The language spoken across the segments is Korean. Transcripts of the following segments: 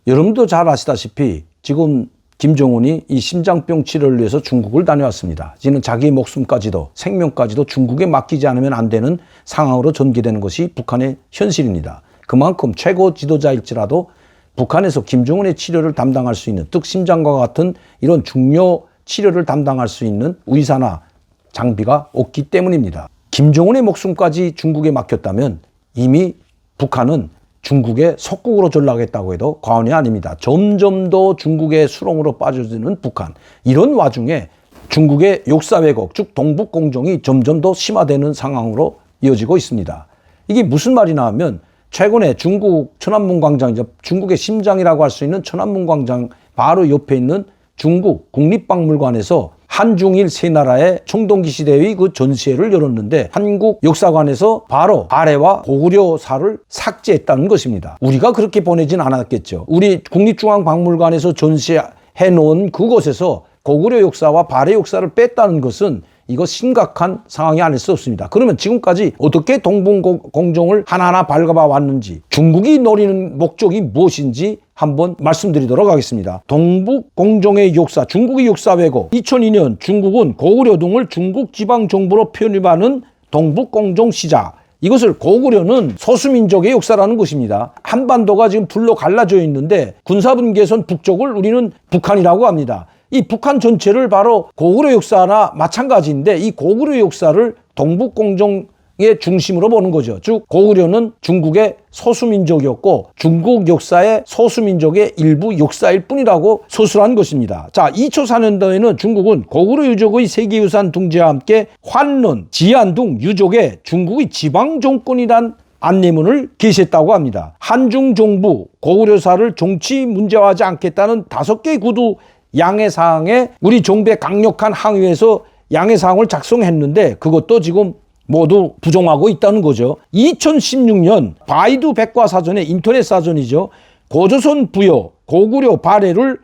여러분도 잘 아시다시피 지금 김정은이 이 심장병 치료를 위해서 중국을 다녀왔습니다. 이제는 자기의 목숨까지도 생명까지도 중국에 맡기지 않으면 안 되는 상황으로 전개되는 것이 북한의 현실입니다. 그만큼 최고 지도자일지라도 북한에서 김정은의 치료를 담당할 수 있는, 즉 심장과 같은 이런 중요 치료를 담당할 수 있는 의사나 장비가 없기 때문입니다. 김정은의 목숨까지 중국에 맡겼다면 이미 북한은 중국의 속국으로 전락했다고 해도 과언이 아닙니다. 점점 더 중국의 수렁으로 빠져드는 북한. 이런 와중에 중국의 역사 왜곡, 즉 동북공정이 점점 더 심화되는 상황으로 이어지고 있습니다. 이게 무슨 말이냐 하면 최근에 중국 천안문 광장, 중국의 심장이라고 할 수 있는 천안문 광장 바로 옆에 있는 중국 국립박물관에서 한중일 세 나라의 청동기 시대의 그 전시회를 열었는데 한국 역사관에서 바로 발해와 고구려사를 삭제했다는 것입니다. 우리가 그렇게 보내진 않았겠죠. 우리 국립중앙박물관에서 전시해 놓은 그곳에서 고구려 역사와 발해 역사를 뺐다는 것은 이거 심각한 상황이 아닐 수 없습니다. 그러면 지금까지 어떻게 동북공정을 하나하나 밝아봐 왔는지, 중국이 노리는 목적이 무엇인지 한번 말씀드리도록 하겠습니다. 동북공정의 역사, 중국의 역사 왜곡. 2002년 중국은 고구려 등을 중국 지방정부로 편입하는 동북공정 시작. 이것을 고구려는 소수민족의 역사라는 것입니다. 한반도가 지금 둘로 갈라져 있는데 군사분계선 북쪽을 우리는 북한이라고 합니다. 이 북한 전체를 바로 고구려 역사나 마찬가지인데 이 고구려 역사를 동북공정의 중심으로 보는 거죠. 즉 고구려는 중국의 소수민족이었고 중국 역사의 소수민족의 일부 역사일 뿐이라고 서술한 것입니다. 자, 2004년도에는 중국은 고구려 유적의 세계유산 등재와 함께 환런, 지안 등 유적의 중국의 지방정권이란 안내문을 게시했다고 합니다. 한중 정부 고구려사를 정치 문제화하지 않겠다는 5개의 구두 양해사항에 우리 정부의 강력한 항의에서 양해사항을 작성했는데 그것도 지금 모두 부정하고 있다는 거죠. 2016년 바이두 백과사전의 인터넷 사전이죠. 고조선 부여 고구려 발해를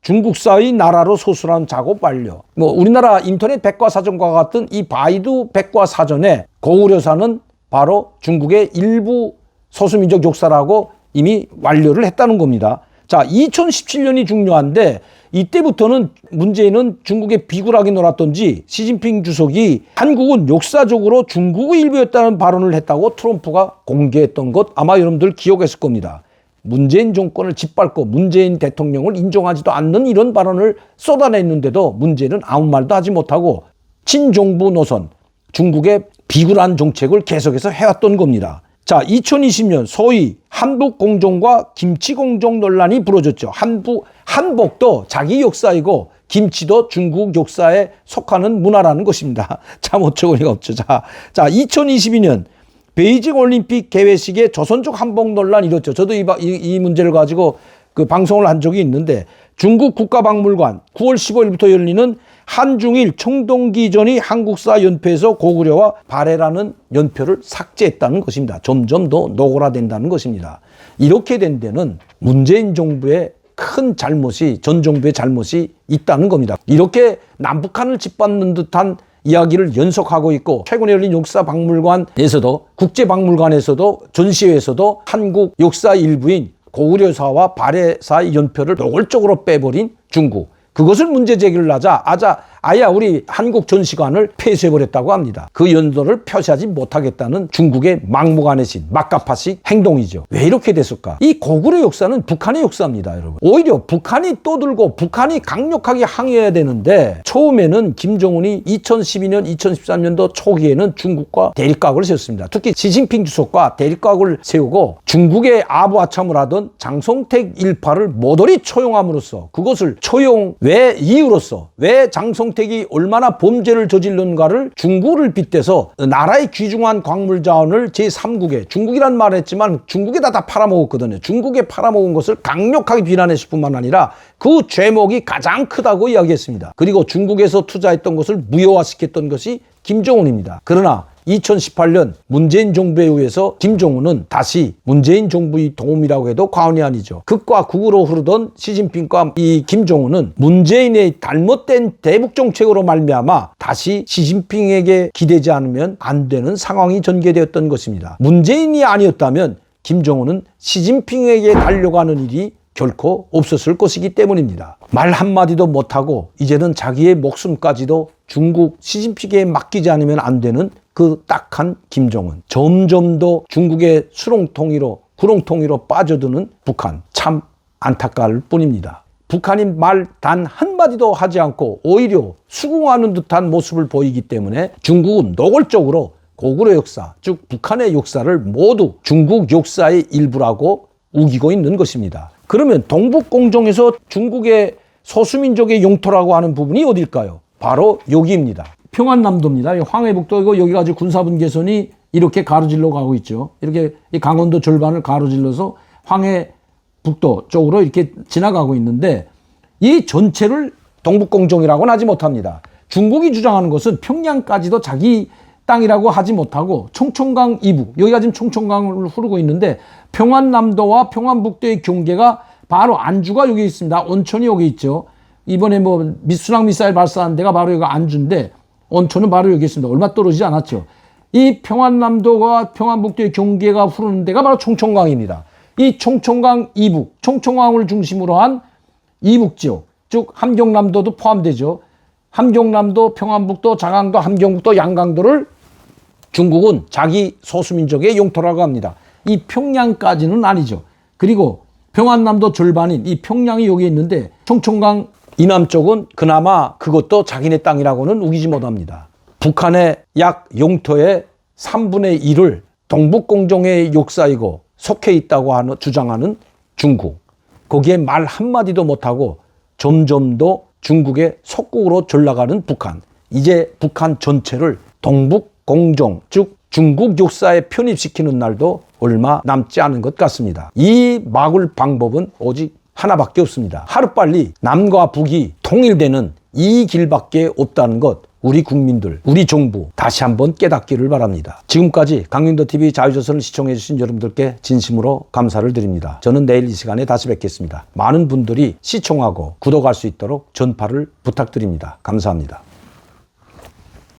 중국사의 나라로 서술한 작업 완료. 우리나라 인터넷 백과사전과 같은 이 바이두 백과사전에 고구려사는 바로 중국의 일부 소수민족 역사라고 이미 완료를 했다는 겁니다. 자, 2017년이 중요한데 이때부터는 문재인은 중국에 비굴하게 놀았던지 시진핑 주석이 한국은 역사적으로 중국의 일부였다는 발언을 했다고 트럼프가 공개했던 것 아마 여러분들 기억했을 겁니다. 문재인 정권을 짓밟고 문재인 대통령을 인정하지도 않는 이런 발언을 쏟아냈는데도 문재인은 아무 말도 하지 못하고 친정부 노선, 중국의 비굴한 정책을 계속해서 해왔던 겁니다. 자, 2020년 소위 한북공정과 김치공정 논란이 불어졌죠. 한복도 자기 역사이고 김치도 중국 역사에 속하는 문화라는 것입니다. 참 어처구니가 없죠. 자, 2022년 베이징 올림픽 개회식에 조선족 한복 논란이 일었죠. 저도 이 문제를 가지고 그 방송을 한 적이 있는데 중국 국가박물관 9월 15일부터 열리는 한중일 청동기전이 한국사 연표에서 고구려와 발해라는 연표를 삭제했다는 것입니다. 점점 더 노골화된다는 것입니다. 이렇게 된 데는 문재인 정부의 큰 잘못이, 전 정부의 잘못이 있다는 겁니다. 이렇게 남북한을 짓밟는 듯한 이야기를 연속하고 있고 최근에 열린 역사박물관에서도 국제박물관에서도 전시회에서도 한국 역사 일부인 고구려사와 발해사의 연표를 노골적으로 빼버린 중국. 그것을 문제 제기를 하자 아예 우리 한국 전시관을 폐쇄해버렸다고 합니다. 그 연도를 표시하지 못하겠다는 중국의 막무가내신 막가파식 행동이죠. 왜 이렇게 됐을까? 이 고구려 역사는 북한의 역사입니다, 여러분. 오히려 북한이 떠들고 북한이 강력하게 항의해야 되는데 처음에는 김정은이 2012년, 2013년도 초기에는 중국과 대립각을 세웠습니다. 특히 시진핑 주석과 대립각을 세우고 중국의 아부아참을 하던 장성택 일파를 모조리 처용함으로써 그것을 처용 왜 이유로서 왜 장성택이 얼마나 범죄를 저질렀는가를 중국을 빗대서 나라의 귀중한 광물 자원을 제3국에 중국이란 말을 했지만 중국에다 다 팔아먹었거든요. 중국에 팔아먹은 것을 강력하게 비난했을 뿐만 아니라 그 죄목이 가장 크다고 이야기했습니다. 그리고 중국에서 투자했던 것을 무효화시켰던 것이 김정은입니다. 그러나 2018년 문재인 정부에 의해서 김정은은 다시 문재인 정부의 도움이라고 해도 과언이 아니죠. 극과 극으로 흐르던 시진핑과 이 김정은은 문재인의 잘못된 대북 정책으로 말미암아 다시 시진핑에게 기대지 않으면 안 되는 상황이 전개되었던 것입니다. 문재인이 아니었다면 김정은은 시진핑에게 달려가는 일이 결코 없었을 것이기 때문입니다. 말 한마디도 못하고 이제는 자기의 목숨까지도 중국 시진핑에 맡기지 않으면 안 되는 그 딱한 김정은. 점점 더 중국의 수렁통이로 구렁통이로 빠져드는 북한. 참 안타까울 뿐입니다. 북한이 말 단 한마디도 하지 않고 오히려 수긍하는 듯한 모습을 보이기 때문에 중국은 노골적으로 고구려 역사, 즉 북한의 역사를 모두 중국 역사의 일부라고 우기고 있는 것입니다. 그러면 동북공정에서 중국의 소수민족의 영토라고 하는 부분이 어딜까요? 바로 여기입니다. 평안남도입니다. 황해북도이고 여기가 지금 군사분계선이 이렇게 가로질러 가고 있죠. 이렇게 강원도 절반을 가로질러서 황해북도 쪽으로 이렇게 지나가고 있는데 이 전체를 동북공정이라고는 하지 못합니다. 중국이 주장하는 것은 평양까지도 자기 땅이라고 하지 못하고 총총강 이북, 여기가 지금 총총강을 흐르고 있는데 평안남도와 평안북도의 경계가 바로 안주가 여기 있습니다. 온천이 여기 있죠. 이번에 뭐 순항 미사일 발사한 데가 바로 여기가 안주인데 온천은 바로 여기 있습니다. 얼마 떨어지지 않았죠. 이 평안남도와 평안북도의 경계가 흐르는 데가 바로 총총강입니다. 이 총총강 이북, 총총강을 중심으로 한 이북지역, 즉 함경남도도 포함되죠. 함경남도, 평안북도, 장항도, 함경북도, 양강도를 중국은 자기 소수민족의 영토라고 합니다. 이 평양까지는 아니죠. 그리고 평안남도 절반인 이 평양이 여기 있는데 총총강 이남 쪽은 그나마 그것도 자기네 땅이라고는 우기지 못합니다. 북한의 약 영토의 3분의 1을 동북공정의 역사이고 속해 있다고 주장하는 중국. 거기에 말 한마디도 못하고 점점 더 중국의 속국으로 전락하는 북한. 이제 북한 전체를 동북공정, 즉 중국 역사에 편입시키는 날도 얼마 남지 않은 것 같습니다. 이 막을 방법은 오직 하나밖에 없습니다. 하루빨리 남과 북이 통일되는 이 길밖에 없다는 것, 우리 국민들, 우리 정부 다시 한번 깨닫기를 바랍니다. 지금까지 강민도TV 자유조선을 시청해 주신 여러분들께 진심으로 감사를 드립니다. 저는 내일 이 시간에 다시 뵙겠습니다. 많은 분들이 시청하고 구독할 수 있도록 전파를 부탁드립니다. 감사합니다.